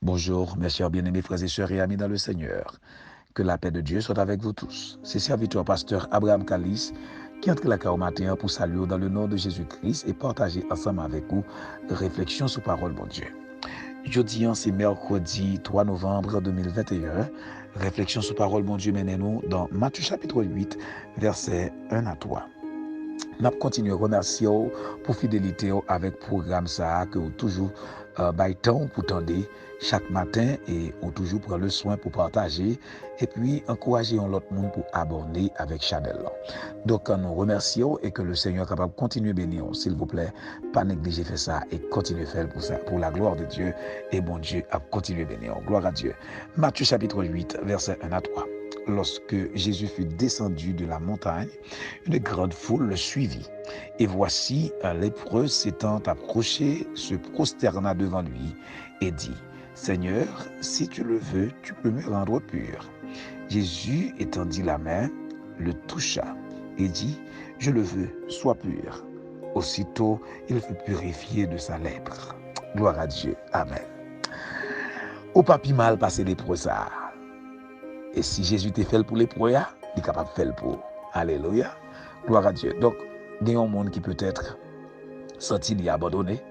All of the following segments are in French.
Bonjour, mes chers bien-aimés frères et sœurs et amis dans le Seigneur. Que la paix de Dieu soit avec vous tous. C'est serviteur pasteur Abraham Kalis qui entre la au matin pour saluer dans le nom de Jésus-Christ et partager ensemble avec vous réflexion sur parole mon Dieu. Jeudi, c'est mercredi 3 novembre 2021. Réflexion sur parole mon Dieu menez-nous dans Matthieu chapitre 8, versets 1 à 3. Nous continuons à remercier pour fidélité avec le programme ça que vous toujours temps pour tendre chaque matin et vous toujours prendre le soin pour partager et puis encourager l'autre monde pour abonner avec Chanel. Donc nous remercions et que le Seigneur est capable de continuer à bénir, s'il vous plaît, pas négliger faire ça et continuer à faire pour ça, pour la gloire de Dieu et bon Dieu a continué à bénir. Gloire à Dieu. Matthieu chapitre 8, versets 1 à 3. Lorsque Jésus fut descendu de la montagne, une grande foule le suivit. Et voici un lépreux s'étant approché, se prosterna devant lui et dit, « Seigneur, si tu le veux, tu peux me rendre pur. » Jésus étendit la main, le toucha et dit, « Je le veux, sois pur. » Aussitôt, il fut purifié de sa lèpre. Gloire à Dieu. Amen. Au papi mal passé lépreux ça. Et si Jésus te fait pour les proya, il est capable de faire pour. Alléluia. Gloire à Dieu. Donc, il y a un monde qui peut être senti abandonné,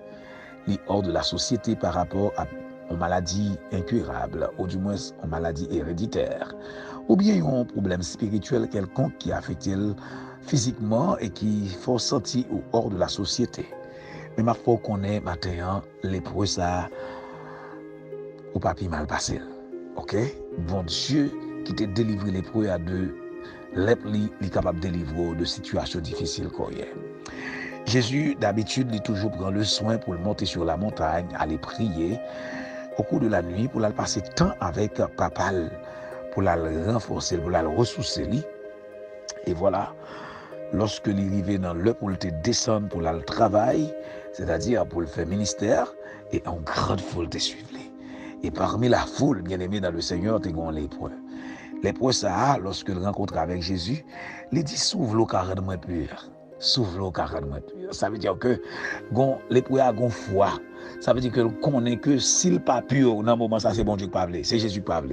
hors de la société par rapport à une maladie incurable, ou du moins une maladie héréditaire, ou bien il y a un problème spirituel quelconque qui affecte physiquement et qui faut sentir hors de la société. Mais ma foi qu'on est maintenant, les pro ça, ou pas mal passé. Ok? Bon Dieu qui t'a délivré les pro à deux, il est capable de délivrer de situations difficiles qu'on y est. Jésus, d'habitude, il toujours prend le soin pour le monter sur la montagne, aller prier au cours de la nuit, pour aller passer temps avec papa, pour la renforcer, pour la ressourcer. Et voilà, lorsque il arrivait dans le pour le descendre pour le travail, c'est-à-dire pour le faire ministère, et en grande foule te suivre. Et parmi la foule, bien aimé dans le Seigneur, tu as lépreux. Lépreux, ça, lorsqu'il rencontre avec Jésus, il dit, sauve l'eau car rend-moi pur. Sauve l'eau car rend-moi pur. Ça veut dire que lépreux a gon foi. Ça veut dire que connaît que s'il pas pur, dans un moment ça, c'est bon Dieu qui parle, c'est Jésus qui parle.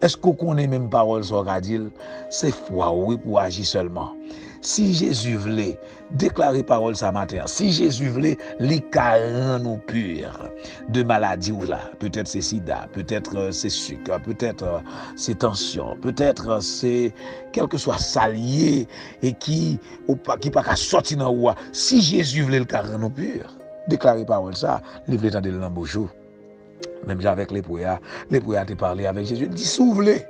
Est-ce qu'on connaît même parole sur Radil? C'est foi, oui, pour agir seulement. Si Jésus voulait déclarer parole ce matin, si Jésus voulait les carrés nous purs de maladies ou là, peut-être c'est sida, peut-être c'est sucre, peut-être c'est tension, peut-être c'est quel que soit salier et qui pas qu'à sortir dans roi. Si Jésus voulait le carré nous purs, déclarer parole ça, il voulait entendre le bonjour. Même avec les prières te parler avec Jésus, il dit s'ouvre-les.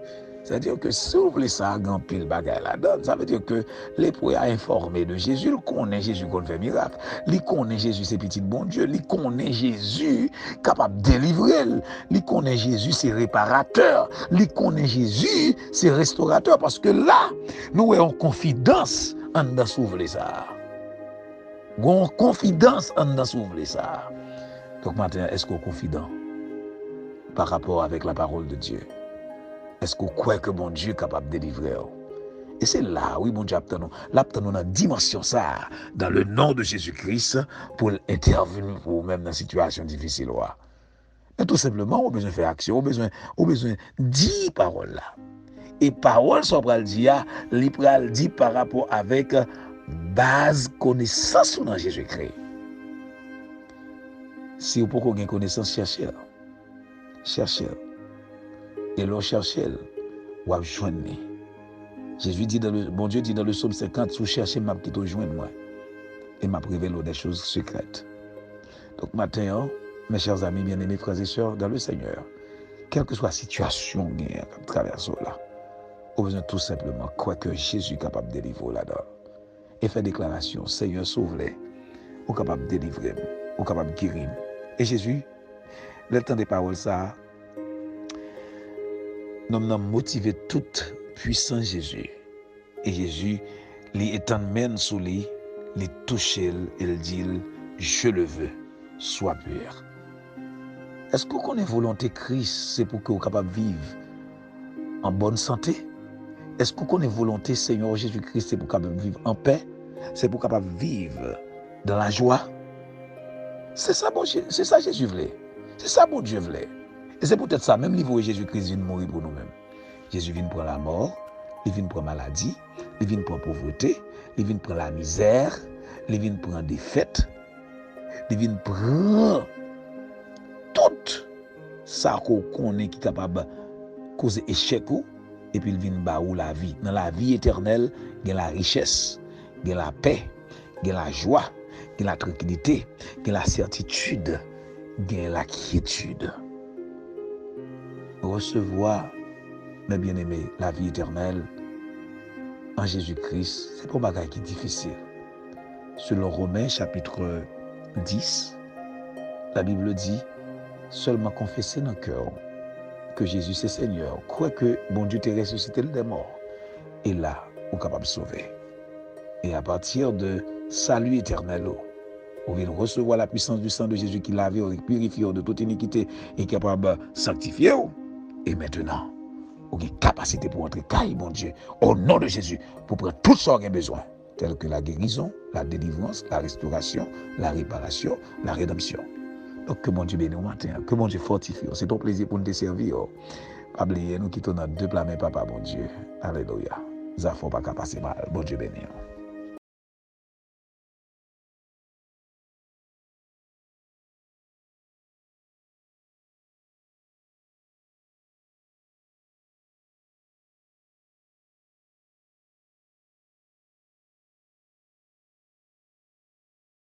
C'est-à-dire que si vous voulez ça, grand pile bagaille là-dedans, ça veut dire que les prières informés de Jésus, il connaît Jésus qu'on fait miracle, il connaît Jésus c'est petit bon Dieu, il connaît Jésus capable de délivrer, il connaît Jésus c'est réparateur, il connaît Jésus c'est restaurateur, parce que là, nous avons confiance en dans s'ouvrir ça. Nous avons confiance en dans s'ouvrir ça. Donc maintenant, est-ce qu'on est confident par rapport avec la parole de Dieu? Est-ce qu'on croit que mon Dieu est capable de délivrer? Et c'est là, oui, mon Dieu, nous dans la dimension ça, dans le nom de Jésus-Christ, pour intervenir pour même dans une situation difficile. Mais tout simplement, on a besoin de faire action, on a besoin de dire parole là. Et parole, ça va le dire, l'ipral dit par rapport avec base connaissance dans Jésus-Christ. Si vous pouvez avoir connaissance, cherchez-la. Cherchez-la. Et l'on cherche, ou à joindre. Jésus dit bon Dieu dit dans le psaume 50, si vous cherchez, m'a qui te joindre moi. Et m'a révélé des choses secrètes. Donc maintenant, mes chers amis, bien-aimés, frères et sœurs, dans le Seigneur, quelle que soit la situation que traverse là, on besoin tout simplement croire que Jésus est capable de délivrer là-dedans. Et faire déclaration, Seigneur, sauve-les. Ou capable de délivrer, ou capable de guérir. Et Jésus, le temps des paroles ça, nous avons motivé toute puissance Jésus. Et Jésus, il étend main sous lui, il touche, il dit, je le veux, sois pur. Est-ce que vous connaissez volonté Christ, c'est pour que vous soyez capable de vivre en bonne santé? Est-ce que vous connaissez volonté Seigneur Jésus-Christ, c'est pour que vous soyez capable de vivre en paix? C'est pour que vous soyez capable de vivre dans la joie? C'est ça, bon, c'est ça Jésus voulait. C'est ça, bon Dieu voulait. Et c'est peut-être ça, même niveau où Jésus-Christ vient mourir pour nous-mêmes. Jésus vient prendre la mort, il vient prendre la maladie, il vient prendre la pauvreté, il vient prendre la misère, il vient prendre la défaite, il vient prendre tout ça qu'on est capable de causer échec et puis il vient baou la vie. Dans la vie éternelle, il y a la richesse, il y a la paix, il y a la joie, il y a la tranquillité, il y a la certitude, il y a la quiétude. Recevoir, mes bien-aimés, la vie éternelle en Jésus-Christ, c'est pas un bagage qui est difficile. Selon Romains chapitre 10, la Bible dit, seulement confesser dans le cœur que Jésus c'est Seigneur, croire que bon Dieu t'a ressuscité des morts, et là, on est capable de sauver. Et à partir de salut éternel, on vient recevoir la puissance du sang de Jésus qui lave, purifie de toute iniquité et capable de sanctifier. Et maintenant, on a une capacité pour entrer caille, mon Dieu, au nom de Jésus, pour prendre tout ce qu'on a besoin, tel que la guérison, la délivrance, la restauration, la réparation, la rédemption. Donc, que mon Dieu bénisse au matin, que mon Dieu fortifie. C'est ton plaisir pour nous te servir. Pas oublier, nous quittons notre deux plats, mais papa, mon Dieu. Alléluia. Ça ne faut pas passer mal. Bon Dieu bénisse.